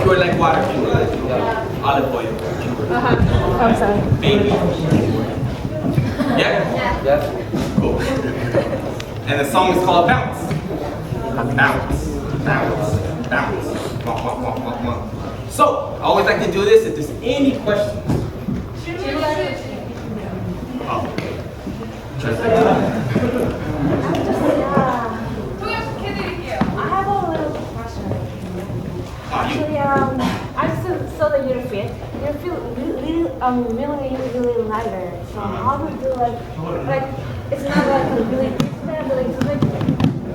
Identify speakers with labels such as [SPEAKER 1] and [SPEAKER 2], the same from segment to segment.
[SPEAKER 1] Pure like water, pure like olive oil.
[SPEAKER 2] I'm sorry.
[SPEAKER 1] Baby. Yeah?
[SPEAKER 3] Yes.
[SPEAKER 1] Cool. And the song is called Bounce. Bounce. Bounce. Bounce. Mwah, mwah, mwah, mwah, mwah. So, I always like to do this if there's any questions. Oh. Translate.
[SPEAKER 2] I have a little question.
[SPEAKER 1] Ah, you.
[SPEAKER 2] Actually, I saw that you're fit. You feel really lighter. So how do you do like it's not like really bad, but it's like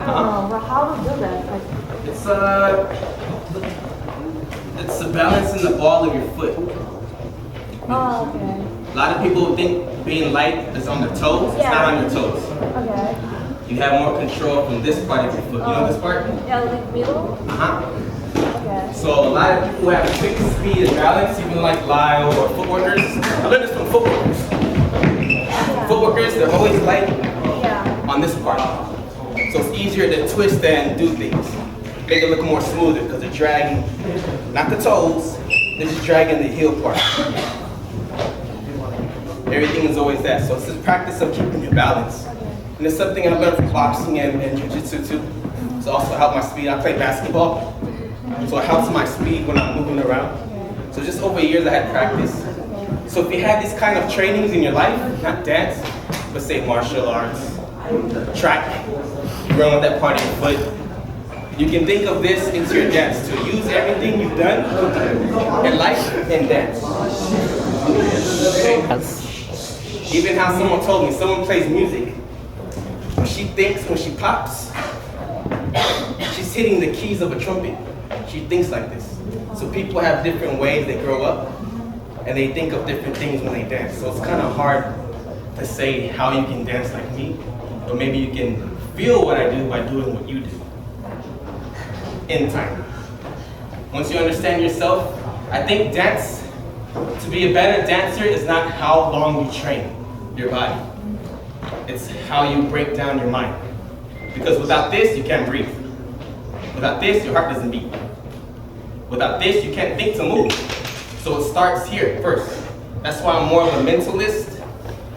[SPEAKER 2] I don't know. But how do you do that? Like
[SPEAKER 1] It's the balance in the ball of your foot.
[SPEAKER 2] oh okay.
[SPEAKER 1] A lot of people think being light is on the toes. It's not on your toes.
[SPEAKER 2] Okay.
[SPEAKER 1] You have more control from this part of your foot. You know this part?
[SPEAKER 2] Yeah, like middle.
[SPEAKER 1] Uh-huh.
[SPEAKER 2] Okay.
[SPEAKER 1] So a lot of people who have quick speed and balance, even like Lyle or footworkers. I learned this from footworkers. Footworkers, they're always light
[SPEAKER 2] Yeah.
[SPEAKER 1] on this part. So it's easier to twist and do things. Make it look more smoother because they're dragging, not the toes, they're just dragging the heel part. Everything is always that. So it's the practice of keeping your balance. And it's something I learned from boxing and jiu-jitsu too. It's also helped my speed. I play basketball, so it helps my speed when I'm moving around. So just over years I had practice. So if you had these kind of trainings in your life, not dance, but say martial arts, track, you run with that part of your foot, you can think of this into your dance to use everything you've done in life and dance. Okay? Even how someone told me, someone plays music. When she thinks, when she pops, she's hitting the keys of a trumpet. She thinks like this. So people have different ways they grow up, and they think of different things when they dance. So it's kind of hard to say how you can dance like me, but maybe you can feel what I do by doing what you do. In time. Once you understand yourself, I think dance, to be a better dancer is not how long you train your body. It's how you break down your mind. Because without this, you can't breathe. Without this, your heart doesn't beat. Without this, you can't think to move. So it starts here first. That's why I'm more of a mentalist,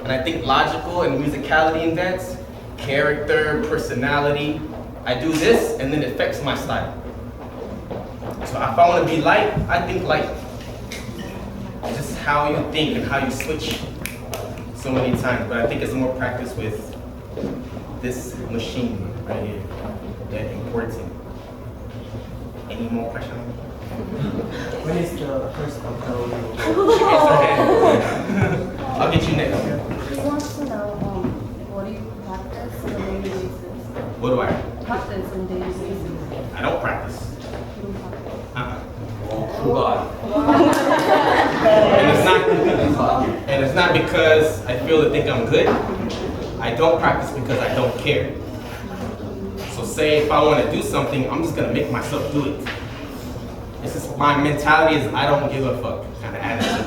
[SPEAKER 1] and I think logical and musicality in dance, character, personality. I do this, and then it affects my style. So if I want to be light, I think light. It's just how you think and how you switch so many times. But I think it's more practice with this machine right here that important. Any more questions?
[SPEAKER 3] When is the first control?
[SPEAKER 1] I'll get you next.
[SPEAKER 4] He wants to know, what do you practice on a daily basis?
[SPEAKER 1] What do I?
[SPEAKER 4] Practice on a daily basis.
[SPEAKER 1] I don't practice. And it's not because I feel to think I'm good. I don't practice because I don't care. So say if I want to do something, I'm just gonna make myself do it. It's just my mentality is I don't give a fuck kind of attitude.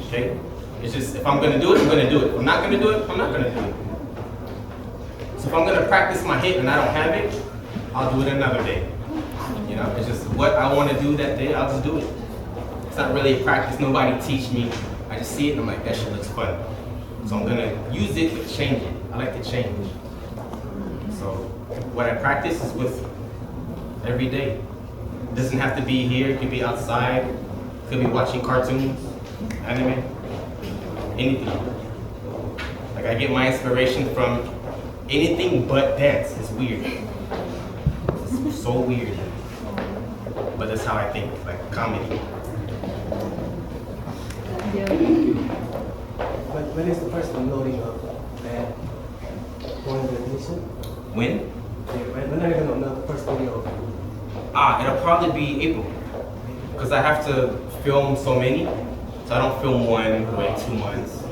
[SPEAKER 1] Okay? It's just if I'm gonna do it, I'm gonna do it. If I'm not gonna do it, I'm not gonna do it. So if I'm gonna practice my hit and I don't have it, I'll do it another day. You know, it's just what I want to do that day, I'll just do it. It's not really a practice, nobody teach me. I just see it and I'm like, that shit looks fun. So I'm gonna use it but change it. I like to change. So what I practice is with every day. It doesn't have to be here, it could be outside, it could be watching cartoons, anime, anything. Like I get my inspiration from anything but dance. It's weird. It's so weird. But that's how I think, like comedy.
[SPEAKER 3] When is the first unloading of that going to the mission?
[SPEAKER 1] When?
[SPEAKER 3] When are you going to upload the first video?
[SPEAKER 1] It'll probably be April. Because I have to film so many. So I don't film one, wait 2 months.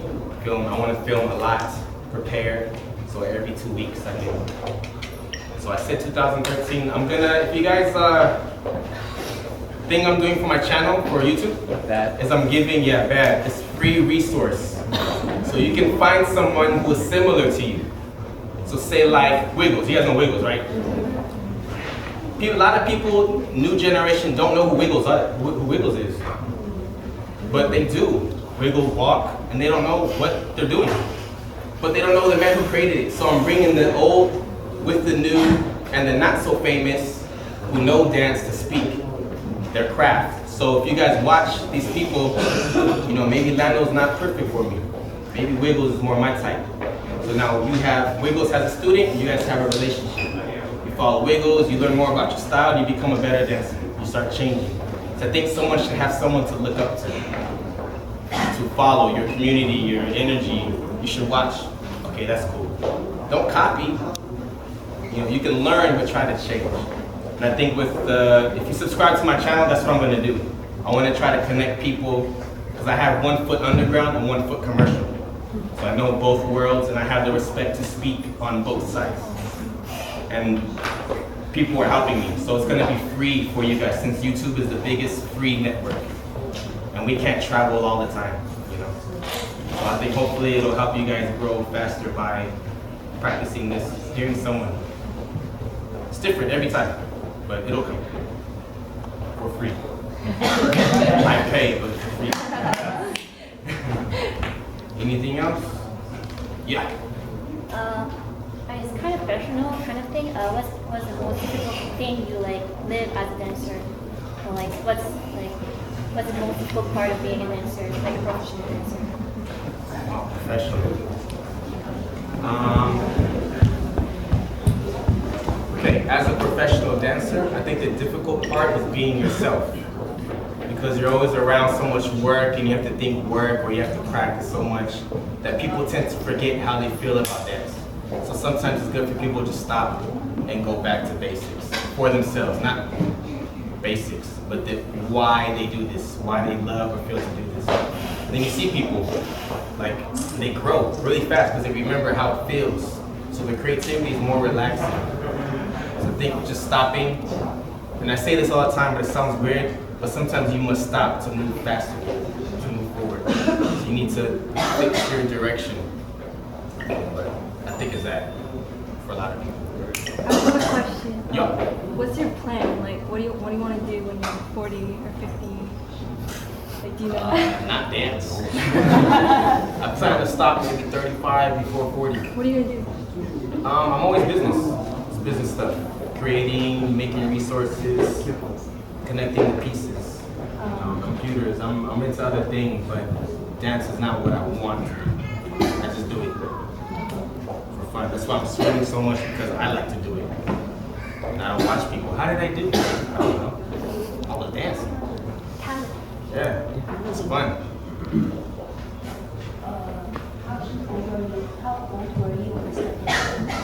[SPEAKER 1] I want to film a lot, prepare. So every 2 weeks I do. So I said 2013. I'm gonna, if you guys, thing I'm doing for my channel for YouTube is I'm giving, this free resource. So you can find someone who is similar to you. So say like Wiggles, you guys know Wiggles, right? A lot of people, new generation, don't know who who Wiggles is. But they do. Wiggles walk, and they don't know what they're doing. But they don't know the man who created it. So I'm bringing the old with the new and the not so famous who know dance to speak their craft. So if you guys watch these people, you know, maybe Lando's not perfect for me. Maybe Wiggles is more my type. So now you have, Wiggles has a student, you guys have a relationship. You follow Wiggles, you learn more about your style, you become a better dancer. You start changing. So I think someone should have someone to look up to follow your community, your energy. You should watch. Okay, that's cool. Don't copy. You know, you can learn but try to change. And I think with if you subscribe to my channel, that's what I'm gonna do. I wanna try to connect people, because I have 1 foot underground and 1 foot commercial. So I know both worlds and I have the respect to speak on both sides. And people are helping me. So it's gonna be free for you guys, since YouTube is the biggest free network. And we can't travel all the time, you know. So I think hopefully it'll help you guys grow faster by practicing this, hearing someone. It's different every time, but it'll come for free. I pay, but for free. Anything else? Yeah.
[SPEAKER 5] It's kind of personal kind of thing. What's the most difficult thing you like live as a dancer? Or like what's the most difficult part of being a dancer, like a professional dancer?
[SPEAKER 1] Wow, professional. Okay, as a professional dancer, I think the difficult part is being yourself. Because you're always around so much work and you have to think work or you have to practice so much that people tend to forget how they feel about dance. So sometimes it's good for people to just stop and go back to basics for themselves, not basics, but why they do this, why they love or feel to do this. And then you see people, like, they grow really fast because they remember how it feels. So the creativity is more relaxing. So I think just stopping, and I say this all the time, but it sounds weird, but sometimes you must stop to move faster, to move forward. So you need to fix your direction. But I think it's that for a lot of people.
[SPEAKER 6] I have a question.
[SPEAKER 1] Yeah.
[SPEAKER 6] What's your plan? Like, what do you want to do when you're 40 or 50? Like, do you know?
[SPEAKER 1] Not dance. I plan to stop maybe 35 before 40.
[SPEAKER 6] What are you gonna do?
[SPEAKER 1] I'm always business. It's business stuff. Creating, making resources, connecting the pieces. Computers. I'm into other things, but dance is not what I want. I just do it for fun. That's why I'm swimming so much, because I like to do it. And I don't watch people. How did I do? I don't know. I was dancing. Yeah, it's fun.
[SPEAKER 4] How old were you when you started?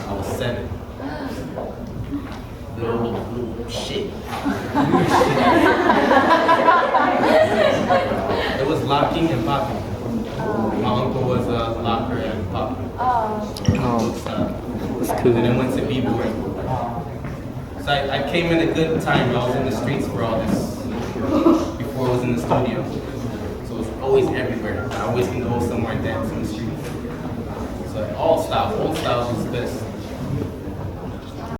[SPEAKER 1] I was 7. Little shit. It was locking and popping. My uncle was a locker and popper. And then went to b-boy. So I came in a good time. I was in the streets for all this before I was in the studio. So it's always everywhere. I always can go somewhere and dance in the streets. So all styles, old styles is best.